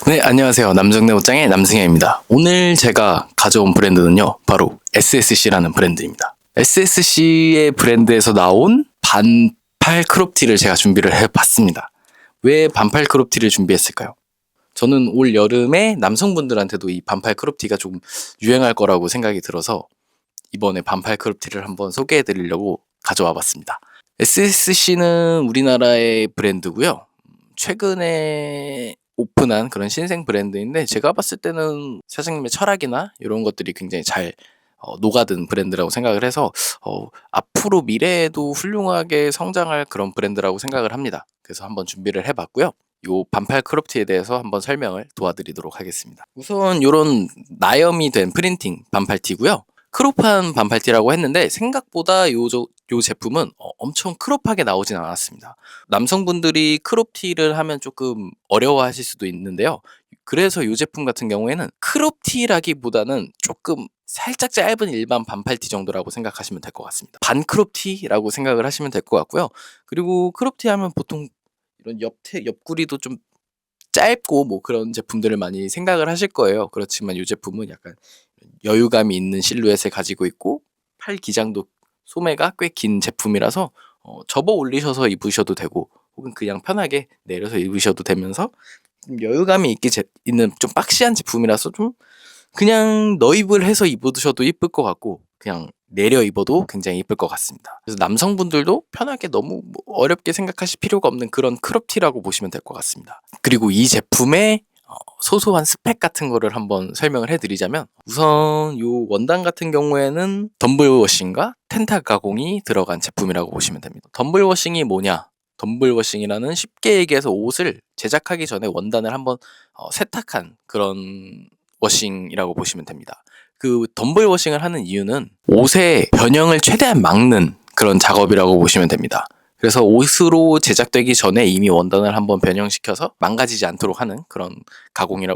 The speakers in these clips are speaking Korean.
네, 안녕하세요. 남정네 옷장의 남승현입니다. 오늘 제가 가져온 브랜드는요, 바로 SSC라는 브랜드입니다. SSC의 브랜드에서 나온 반팔 크롭티를 제가 준비를 해봤습니다. 왜 반팔 크롭티를 준비했을까요? 저는 올 여름에 남성분들한테도 이 반팔 크롭티가 좀 유행할 거라고 생각이 들어서 이번에 반팔 크롭티를 한번 소개해 드리려고 가져와 봤습니다. SSC는 우리나라의 브랜드고요. 최근에 오픈한 그런 신생 브랜드인데, 제가 봤을 때는 사장님의 철학이나 이런 것들이 굉장히 잘 녹아든 브랜드라고 생각을 해서 앞으로 미래에도 훌륭하게 성장할 그런 브랜드라고 생각을 합니다. 그래서 한번 준비를 해봤고요. 요 반팔 크롭티에 대해서 한번 설명을 도와드리도록 하겠습니다. 우선 요런 나염이 된 프린팅 반팔티고요. 크롭한 반팔티라고 했는데 생각보다 요 제품은 엄청 크롭하게 나오진 않았습니다. 남성분들이 크롭티를 하면 조금 어려워하실 수도 있는데요. 그래서 이 제품 같은 경우에는 크롭티라기보다는 조금 살짝 짧은 일반 반팔티 정도라고 생각하시면 될 것 같습니다. 반 크롭티라고 생각을 하시면 될 것 같고요. 그리고 크롭티 하면 보통 이런 옆구리도 좀 짧고 뭐 그런 제품들을 많이 생각을 하실 거예요. 그렇지만 이 제품은 약간 여유감이 있는 실루엣을 가지고 있고, 팔 기장도 소매가 꽤 긴 제품이라서 접어 올리셔서 입으셔도 되고, 혹은 그냥 편하게 내려서 입으셔도 되면서 좀 여유감이 있는 좀 박시한 제품이라서 좀 그냥 너입을 해서 입으셔도 이쁠 것 같고, 그냥 내려 입어도 굉장히 이쁠 것 같습니다. 그래서 남성분들도 편하게 너무 어렵게 생각하실 필요가 없는 그런 크롭티라고 보시면 될 것 같습니다. 그리고 이 제품의 소소한 스펙 같은 거를 한번 설명을 해드리자면, 우선 요 원단 같은 경우에는 덤블 워싱과 텐타 가공이 들어간 제품이라고 보시면 됩니다. 덤블 워싱이 뭐냐? 덤블 워싱이라는, 쉽게 얘기해서 옷을 제작하기 전에 원단을 한번 세탁한 그런 워싱이라고 보시면 됩니다. 그 덤블 워싱을 하는 이유는 옷의 변형을 최대한 막는 그런 작업이라고 보시면 됩니다. 그래서 옷으로 제작되기 전에 이미 원단을 한번 변형시켜서 망가지지 않도록 하는 그런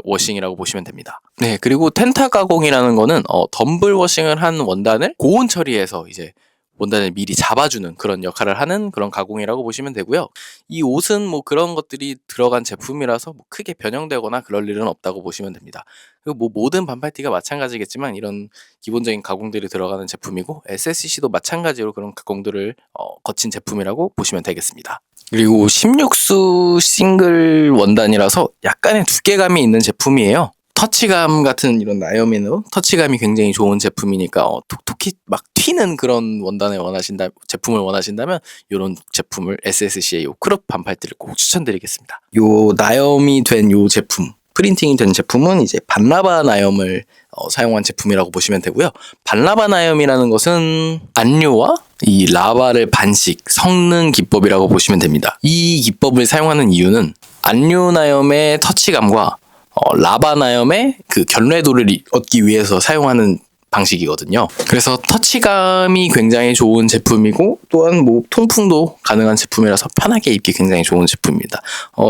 워싱이라고 보시면 됩니다. 네, 그리고 텐타 가공이라는 거는 덤블 워싱을 한 원단을 고온 처리해서 이제 원단을 미리 잡아주는 그런 역할을 하는 그런 가공이라고 보시면 되고요. 이 옷은 뭐 그런 것들이 들어간 제품이라서 뭐 크게 변형되거나 그럴 일은 없다고 보시면 됩니다. 그리고 뭐 모든 반팔티가 마찬가지겠지만 이런 기본적인 가공들이 들어가는 제품이고, SSC도 마찬가지로 그런 가공들을 거친 제품이라고 보시면 되겠습니다. 그리고 16수 싱글 원단이라서 약간의 두께감이 있는 제품이에요. 터치감 같은 이런 나염이는 터치감이 굉장히 좋은 제품이니까 톡톡히 막 튀는 그런 제품을 원하신다면 이런 제품을, SSC의 요 크롭 반팔티를 꼭 추천드리겠습니다. 요 나염이 된 요 제품, 프린팅이 된 제품은 이제 반라바 나염을 사용한 제품이라고 보시면 되고요. 반라바 나염이라는 것은 안료와 이 라바를 반씩 섞는 기법이라고 보시면 됩니다. 이 기법을 사용하는 이유는 안료 나염의 터치감과 라바 나염의 그 견뢰도를 얻기 위해서 사용하는 방식이거든요. 그래서 터치감이 굉장히 좋은 제품이고, 또한 뭐 통풍도 가능한 제품이라서 편하게 입기 굉장히 좋은 제품입니다.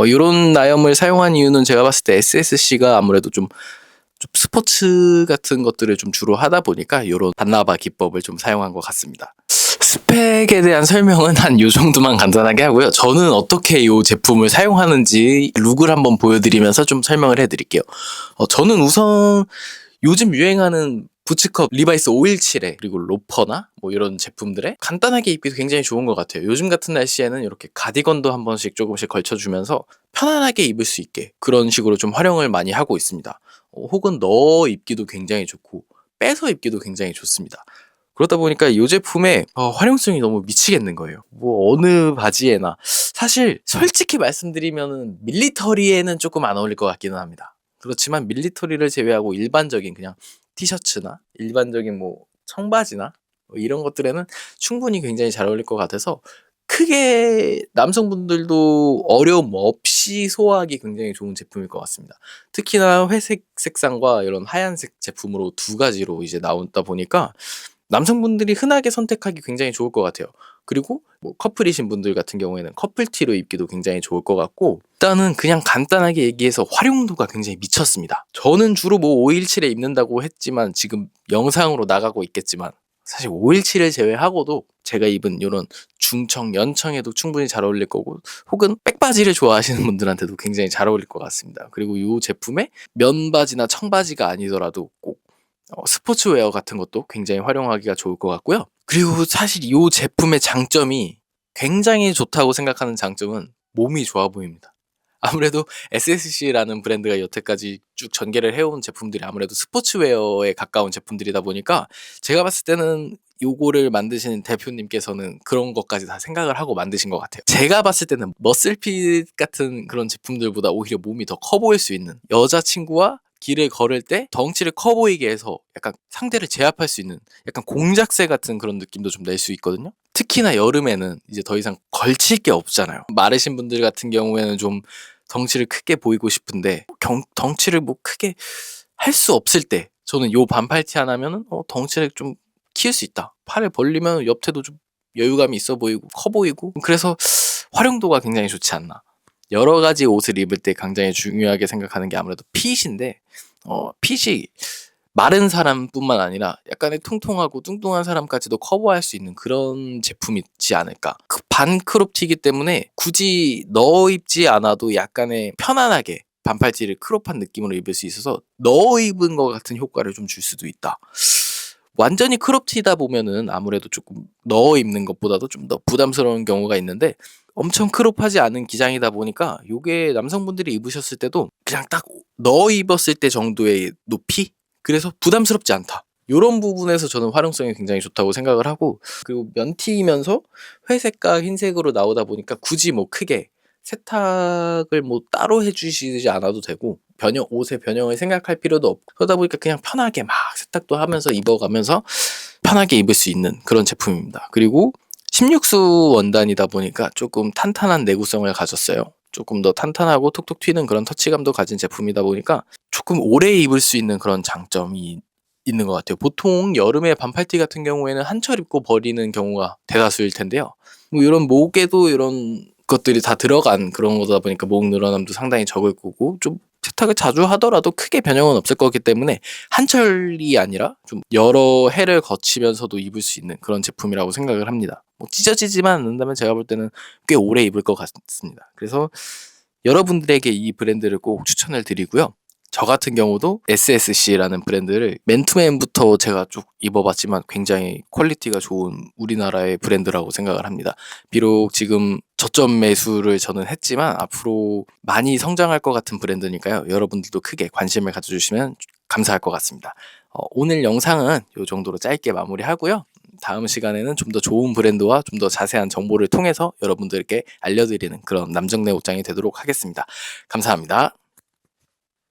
이런 나염을 사용한 이유는 제가 봤을 때 SSC가 아무래도 좀 스포츠 같은 것들을 좀 주로 하다 보니까 이런 반라바 기법을 좀 사용한 것 같습니다. 스펙에 대한 설명은 한 요 정도만 간단하게 하고요. 저는 어떻게 이 제품을 사용하는지 룩을 한번 보여드리면서 좀 설명을 해드릴게요. 저는 우선 요즘 유행하는 부츠컵 리바이스 517에, 그리고 로퍼나 뭐 이런 제품들에 간단하게 입기도 굉장히 좋은 것 같아요. 요즘 같은 날씨에는 이렇게 가디건도 한 번씩 조금씩 걸쳐주면서 편안하게 입을 수 있게 그런 식으로 좀 활용을 많이 하고 있습니다. 혹은 넣어 입기도 굉장히 좋고 빼서 입기도 굉장히 좋습니다. 그러다 보니까 이 제품의 활용성이 너무 미치겠는 거예요. 뭐 어느 바지에나, 사실 솔직히 말씀드리면은 밀리터리에는 조금 안 어울릴 것 같기는 합니다. 그렇지만 밀리터리를 제외하고 일반적인 그냥 티셔츠나 일반적인 뭐 청바지나 뭐 이런 것들에는 충분히 굉장히 잘 어울릴 것 같아서, 크게 남성분들도 어려움 없이 소화하기 굉장히 좋은 제품일 것 같습니다. 특히나 회색 색상과 이런 하얀색 제품으로 두 가지로 이제 나오다 보니까 남성분들이 흔하게 선택하기 굉장히 좋을 것 같아요. 그리고 뭐 커플이신 분들 같은 경우에는 커플티로 입기도 굉장히 좋을 것 같고, 일단은 그냥 간단하게 얘기해서 활용도가 굉장히 미쳤습니다. 저는 주로 뭐 517에 입는다고 했지만 지금 영상으로 나가고 있겠지만 사실 517을 제외하고도 제가 입은 이런 중청, 연청에도 충분히 잘 어울릴 거고, 혹은 백바지를 좋아하시는 분들한테도 굉장히 잘 어울릴 것 같습니다. 그리고 이 제품에 면바지나 청바지가 아니더라도 꼭 스포츠웨어 같은 것도 굉장히 활용하기가 좋을 것 같고요. 그리고 사실 이 제품의 장점이, 굉장히 좋다고 생각하는 장점은 몸이 좋아 보입니다. 아무래도 SSC라는 브랜드가 여태까지 쭉 전개를 해온 제품들이 아무래도 스포츠웨어에 가까운 제품들이다 보니까, 제가 봤을 때는 요거를 만드신 대표님께서는 그런 것까지 다 생각을 하고 만드신 것 같아요. 제가 봤을 때는 머슬핏 같은 그런 제품들보다 오히려 몸이 더 커 보일 수 있는, 여자친구와 길을 걸을 때 덩치를 커 보이게 해서 약간 상대를 제압할 수 있는 약간 공작새 같은 그런 느낌도 좀 낼 수 있거든요. 특히나 여름에는 이제 더 이상 걸칠 게 없잖아요. 마르신 분들 같은 경우에는 좀 덩치를 크게 보이고 싶은데, 덩치를 뭐 크게 할 수 없을 때 저는 요 반팔티 하나면은 덩치를 좀 키울 수 있다. 팔을 벌리면 옆태도 좀 여유감이 있어 보이고 커 보이고, 그래서 활용도가 굉장히 좋지 않나. 여러 가지 옷을 입을 때 굉장히 중요하게 생각하는 게 아무래도 핏인데, 핏이 마른 사람뿐만 아니라 약간의 통통하고 뚱뚱한 사람까지도 커버할 수 있는 그런 제품이지 않을까. 그 반크롭티이기 때문에 굳이 넣어 입지 않아도 약간의 편안하게 반팔티를 크롭한 느낌으로 입을 수 있어서 넣어 입은 것 같은 효과를 좀 줄 수도 있다. 완전히 크롭티다 보면은 아무래도 조금 넣어 입는 것보다도 좀 더 부담스러운 경우가 있는데, 엄청 크롭하지 않은 기장이다 보니까 요게 남성분들이 입으셨을 때도 그냥 딱 넣어 입었을 때 정도의 높이? 그래서 부담스럽지 않다. 요런 부분에서 저는 활용성이 굉장히 좋다고 생각을 하고, 그리고 면티이면서 회색과 흰색으로 나오다 보니까 굳이 뭐 크게 세탁을 뭐 따로 해 주시지 않아도 되고, 옷의 변형을 생각할 필요도 없고, 그러다 보니까 그냥 편하게 막 세탁도 하면서 입어가면서 편하게 입을 수 있는 그런 제품입니다. 그리고 16수 원단이다 보니까 조금 탄탄한 내구성을 가졌어요. 조금 더 탄탄하고 톡톡 튀는 그런 터치감도 가진 제품이다 보니까 조금 오래 입을 수 있는 그런 장점이 있는 것 같아요. 보통 여름에 반팔티 같은 경우에는 한 철 입고 버리는 경우가 대다수일 텐데요. 뭐 이런 목에도 이런 것들이 다 들어간 그런 거다 보니까 목 늘어남도 상당히 적을 거고, 좀 세탁을 자주 하더라도 크게 변형은 없을 거기 때문에 한 철이 아니라 좀 여러 해를 거치면서도 입을 수 있는 그런 제품이라고 생각을 합니다. 뭐 찢어지지만 않는다면 제가 볼 때는 꽤 오래 입을 것 같습니다. 그래서 여러분들에게 이 브랜드를 꼭 추천을 드리고요. 저 같은 경우도 SSC라는 브랜드를 맨투맨부터 제가 쭉 입어봤지만 굉장히 퀄리티가 좋은 우리나라의 브랜드라고 생각을 합니다. 비록 지금 저점 매수를 저는 했지만 앞으로 많이 성장할 것 같은 브랜드니까요. 여러분들도 크게 관심을 가져주시면 감사할 것 같습니다. 오늘 영상은 이 정도로 짧게 마무리하고요. 다음 시간에는 좀 더 좋은 브랜드와 좀 더 자세한 정보를 통해서 여러분들께 알려드리는 그런 남정네 옷장이 되도록 하겠습니다. 감사합니다.